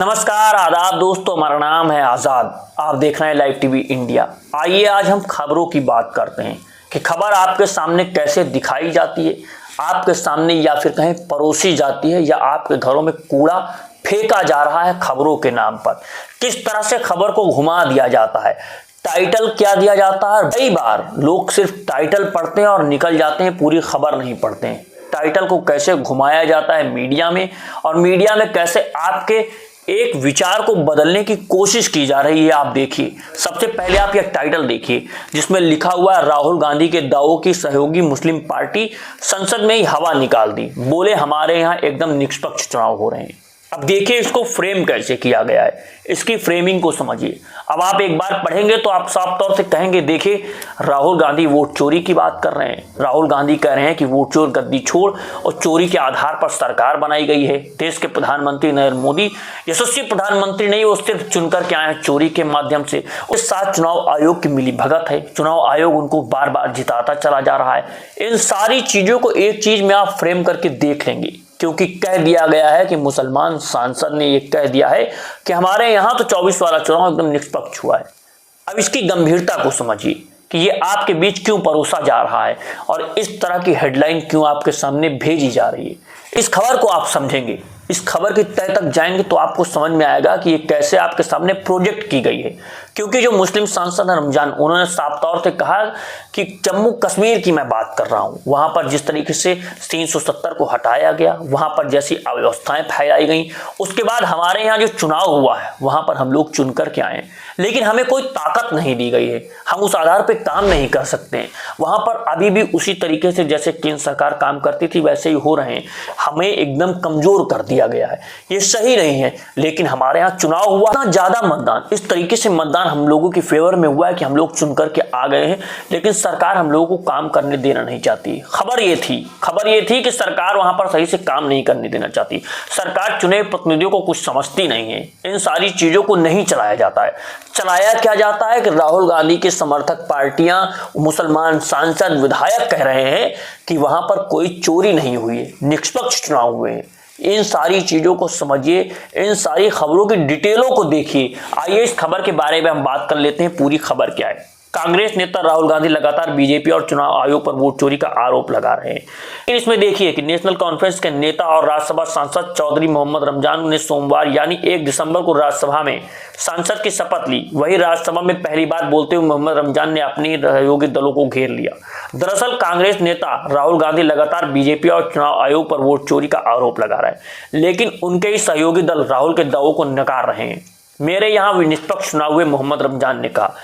नमस्कार आदाब दोस्तों, हमारा नाम है आज़ाद। आप देख रहे हैं लाइव टीवी इंडिया। आइए आज हम खबरों की बात करते हैं कि खबर आपके सामने कैसे दिखाई जाती है, आपके सामने या फिर कहीं परोसी जाती है या आपके घरों में कूड़ा फेंका जा रहा है खबरों के नाम पर। किस तरह से खबर को घुमा दिया जाता है, टाइटल क्या दिया जाता है। कई बार लोग सिर्फ टाइटल पढ़ते हैं और निकल जाते हैं, पूरी खबर नहीं पढ़ते हैं। टाइटल को कैसे घुमाया जाता है मीडिया में, और मीडिया में कैसे आपके एक विचार को बदलने की कोशिश की जा रही है। आप देखिए, सबसे पहले आप यह टाइटल देखिए जिसमें लिखा हुआ है राहुल गांधी के दावों की सहयोगी मुस्लिम पार्टी संसद में ही हवा निकाल दी, बोले हमारे यहां एकदम निष्पक्ष चुनाव हो रहे हैं। अब देखिए इसको फ्रेम कैसे किया गया है, इसकी फ्रेमिंग को समझिए। अब आप एक बार पढ़ेंगे तो आप साफ तौर से कहेंगे, देखिए राहुल गांधी वोट चोरी की बात कर रहे हैं। राहुल गांधी कह रहे हैं कि वोट चोर गद्दी छोड़ और चोरी के आधार पर सरकार बनाई गई है। देश के प्रधानमंत्री नरेंद्र मोदी यशस्वी प्रधानमंत्री नहीं, वो सिर्फ चुनकर के आए हैं चोरी के माध्यम से। उसके साथ चुनाव आयोग की मिलीभगत है, चुनाव आयोग उनको बार बार जिताता चला जा रहा है। इन सारी चीजों को एक चीज में आप फ्रेम करके देख लेंगे, क्योंकि कह दिया गया है कि मुसलमान सांसद ने ये कह दिया है कि हमारे यहां तो 24 वाला चुनाव एकदम निष्पक्ष हुआ है। अब इसकी गंभीरता को समझिए कि ये आपके बीच क्यों परोसा जा रहा है और इस तरह की हेडलाइन क्यों आपके सामने भेजी जा रही है। इस खबर को आप समझेंगे, इस खबर की तह तक जाएंगे तो आपको समझ में आएगा कि ये कैसे आपके सामने प्रोजेक्ट की गई है। क्योंकि जो मुस्लिम सांसद हैं रमजान, उन्होंने साफ तौर से कहा कि जम्मू कश्मीर की मैं बात कर रहा हूं, वहां पर जिस तरीके से 370 को हटाया गया, वहां पर जैसी अव्यवस्थाएं फैलाई गई, उसके बाद हमारे यहाँ जो चुनाव हुआ है वहां पर हम लोग चुन करके आए, लेकिन हमें कोई ताकत नहीं दी गई है, हम उस आधार पर काम नहीं कर सकते हैं। वहां पर अभी भी उसी तरीके से जैसे केंद्र सरकार काम करती थी वैसे ही हो रहे हैं, हमें एकदम कमजोर कर दिया गया है। ये सही नहीं है। लेकिन हमारे यहाँ चुनाव हुआ ना, ज्यादा मतदान, इस तरीके से मतदान हम लोगों के फेवर में हुआ है कि हम लोग चुन करके आ गए हैं, लेकिन सरकार हम लोगों को काम करने देना नहीं चाहती। खबर ये थी कि सरकार वहां पर सही से काम नहीं करने देना चाहती। सरकार चुने प्रतिनिधियों को कुछ समझती नहीं है। इन सारी चीजों को नहीं चलाया जाता है। चलाया क्या जाता है कि राहुल गांधी के समर्थक पार्टियां, मुसलमान सांसद, विधायक कह रहे हैं कि वहां पर कोई चोरी नहीं हुई है, निष्पक्ष चुनाव हुए हैं। इन सारी चीजों को समझिए, इन सारी खबरों की डिटेलों को देखिए। आइए इस खबर के बारे में हम बात कर लेते हैं, पूरी खबर क्या है। कांग्रेस नेता राहुल गांधी लगातार बीजेपी और चुनाव आयोग पर वोट चोरी का आरोप लगा रहे हैं। इसमें देखिए कि नेशनल कॉन्फ्रेंस के नेता और राज्यसभा सांसद चौधरी मोहम्मद रमजान ने सोमवार यानी 1 दिसंबर को राज्यसभा में सांसद की शपथ ली। वही राज्यसभा में पहली बार बोलते हुए मोहम्मद रमजान ने अपनी सहयोगी दलों को घेर लिया। दरअसल कांग्रेस नेता राहुल गांधी लगातार बीजेपी और चुनाव आयोग पर वोट चोरी का आरोप लगा रहे हैं, लेकिन उनके ही सहयोगी दल राहुल के दावों को नकार रहे हैं। मेरे यहाँ भी निष्पक्ष चुनाव हुए, मोहम्मद रमजान ने कहा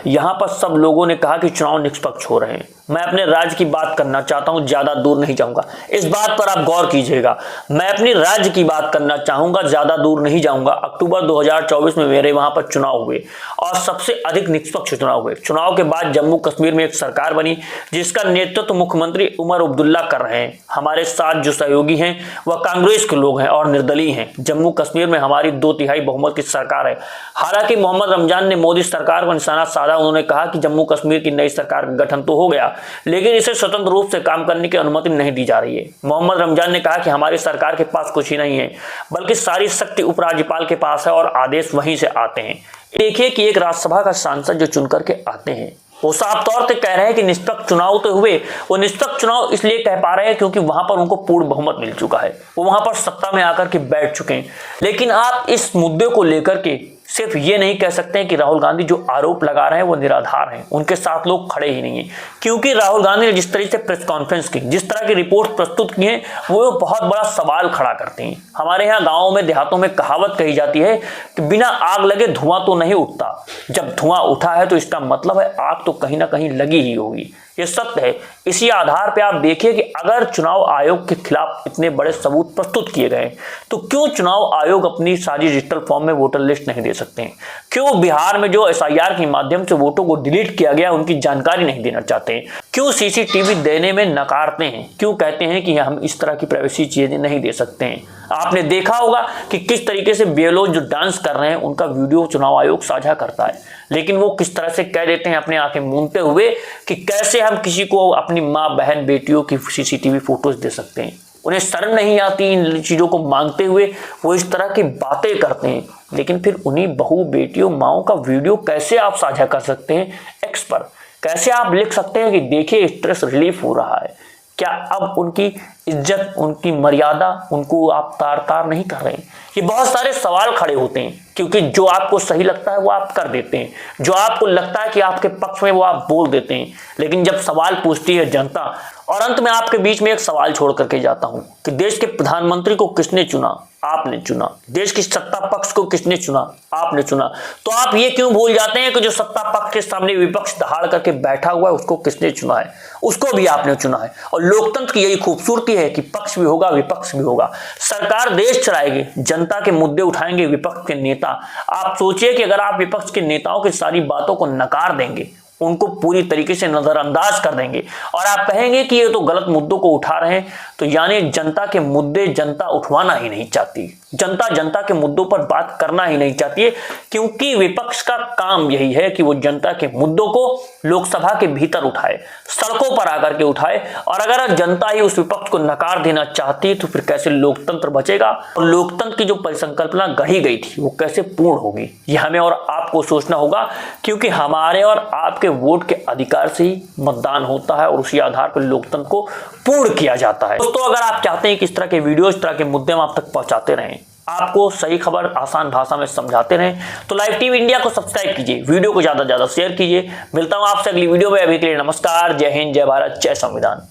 यहाँ पर सब लोगों ने कहा कि चुनाव निष्पक्ष हो रहे हैं। मैं अपने राज्य की बात करना चाहता हूं, ज्यादा दूर नहीं जाऊंगा। इस बात पर आप गौर कीजिएगा, मैं अपनी राज्य की बात करना चाहूंगा, ज्यादा दूर नहीं जाऊंगा। अक्टूबर 2024 में मेरे वहां पर चुनाव हुए और सबसे अधिक निष्पक्ष चुनाव हुए। चुनाव के बाद जम्मू कश्मीर में एक सरकार बनी जिसका नेतृत्व मुख्यमंत्री उमर अब्दुल्ला कर रहे हैं। हमारे साथ जो सहयोगी हैं वह कांग्रेस के लोग हैं और निर्दलीय हैं। जम्मू कश्मीर में हमारी 2/3 बहुमत की सरकार है। हालांकि मोहम्मद रमजान ने मोदी सरकार को निशाना साधा। उन्होंने कहा कि जम्मू कश्मीर की नई सरकार का गठन तो हो गया, लेकिन इसे स्वतंत्र रूप से काम करने की अनुमति नहीं दी जा रही है। मोहम्मद रमजान ने कहा कि हमारी सरकार के पास कुछ ही नहीं है, बल्कि सारी शक्ति उपराज्यपाल के पास है और आदेश वहीं से आते हैं। देखिए कि एक राज्यसभा का सांसद जो चुन करके आते हैं वो साफ तौर से कह रहे हैं कि निष्पक्ष चुनाव तो हुए। वो निष्पक्ष चुनाव इसलिए कह पा रहे हैं क्योंकि वहां पर उनको पूर्ण बहुमत मिल चुका है, वो वहां पर सत्ता में आकर के बैठ चुके हैं। लेकिन आप इस मुद्दे को लेकर के सिर्फ ये नहीं कह सकते हैं कि राहुल गांधी जो आरोप लगा रहे हैं वो निराधार हैं, उनके साथ लोग खड़े ही नहीं है। क्योंकि राहुल गांधी ने जिस तरह से प्रेस कॉन्फ्रेंस की, जिस तरह की रिपोर्ट प्रस्तुत की है, वो बहुत बड़ा सवाल खड़ा करते हैं। हमारे यहाँ गाँवों में, देहातों में कहावत कही जाती है कि बिना आग लगे धुआं तो नहीं उठता। जब धुआं उठा है तो इसका मतलब है आग तो कहीं ना कहीं लगी ही होगी। ये सत्य है। इसी आधार पे आप देखिए कि अगर चुनाव आयोग के खिलाफ इतने बड़े सबूत प्रस्तुत किए गए तो क्यों चुनाव आयोग अपनी सारी डिजिटल फॉर्म में वोटर लिस्ट नहीं दे सकते हैं? क्यों बिहार में जो SIR के माध्यम से वोटों को डिलीट किया गया उनकी जानकारी नहीं देना चाहते हैं? क्यों CCTV देने में नकारते हैं? क्यों कहते हैं कि हम इस तरह की प्राइवेसी चीजें नहीं दे सकते हैं? आपने देखा होगा कि किस तरीके से BLO जो डांस कर रहे हैं उनका वीडियो चुनाव आयोग साझा करता है। लेकिन वो किस तरह से कह देते हैं अपने आंखें मूंदते हुए कि कैसे हम किसी को अपनी माँ बहन बेटियों की सीसीटीवी फोटोज दे सकते हैं। उन्हें शर्म नहीं आती इन चीज़ों को मांगते हुए, वो इस तरह की बातें करते हैं। लेकिन फिर उन्हीं बहू बेटियों माओ का वीडियो कैसे आप साझा कर सकते हैं एक्स पर? कैसे आप लिख सकते हैं कि देखिए स्ट्रेस रिलीफ हो रहा है? क्या अब उनकी इज्जत, उनकी मर्यादा, उनको आप तार तार नहीं कर रहे हैं? ये बहुत सारे सवाल खड़े होते हैं, क्योंकि जो आपको सही लगता है वो आप कर देते हैं, जो आपको लगता है कि आपके पक्ष में वो आप बोल देते हैं। लेकिन जब सवाल पूछती है जनता, और अंत में आपके बीच में एक सवाल छोड़ करके जाता हूं कि देश के प्रधानमंत्री को किसने चुना? आपने चुना। देश की सत्ता पक्ष को किसने चुना? आपने चुना। तो आप ये क्यों भूल जाते हैं कि जो सत्ता पक्ष के सामने विपक्ष दहाड़ करके बैठा हुआ है उसको किसने चुना है? उसको भी आपने चुना है। और लोकतंत्र की यही खूबसूरती है कि पक्ष भी होगा, विपक्ष भी होगा। सरकार देश चलाएगी, जनता के मुद्दे उठाएंगे विपक्ष के नेता। आप सोचिए कि अगर आप विपक्ष के नेताओं की सारी बातों को नकार देंगे, उनको पूरी तरीके से नजरअंदाज कर देंगे और आप कहेंगे कि ये तो गलत मुद्दों को उठा रहे हैं, तो यानी जनता के मुद्दे जनता उठवाना ही नहीं चाहती। जनता के मुद्दों पर बात करना ही नहीं चाहती है, क्योंकि विपक्ष का काम यही है कि वो जनता के मुद्दों को लोकसभा के भीतर उठाए, सड़कों पर आकर के उठाए। और अगर जनता ही उस विपक्ष को नकार देना चाहती है तो फिर कैसे लोकतंत्र बचेगा? और लोकतंत्र की जो परिसंकल्पना गढ़ी गई थी वो कैसे पूर्ण होगी? ये हमें और आपको सोचना होगा, क्योंकि हमारे और आपके वोट के अधिकार से ही मतदान होता है और उसी आधार पर लोकतंत्र को पूर्ण किया जाता है। दोस्तों, अगर आप चाहते हैं कि इस तरह के वीडियो, इस तरह के मुद्दे हम आप तक पहुंचाते रहें, आपको सही खबर आसान भाषा में समझाते रहें, तो लाइव टीवी इंडिया को सब्सक्राइब कीजिए, वीडियो को ज्यादा से ज्यादा शेयर कीजिए। मिलता हूं आपसे अगली वीडियो में। अभी के लिए नमस्कार, जय हिंद, जय भारत, जय संविधान।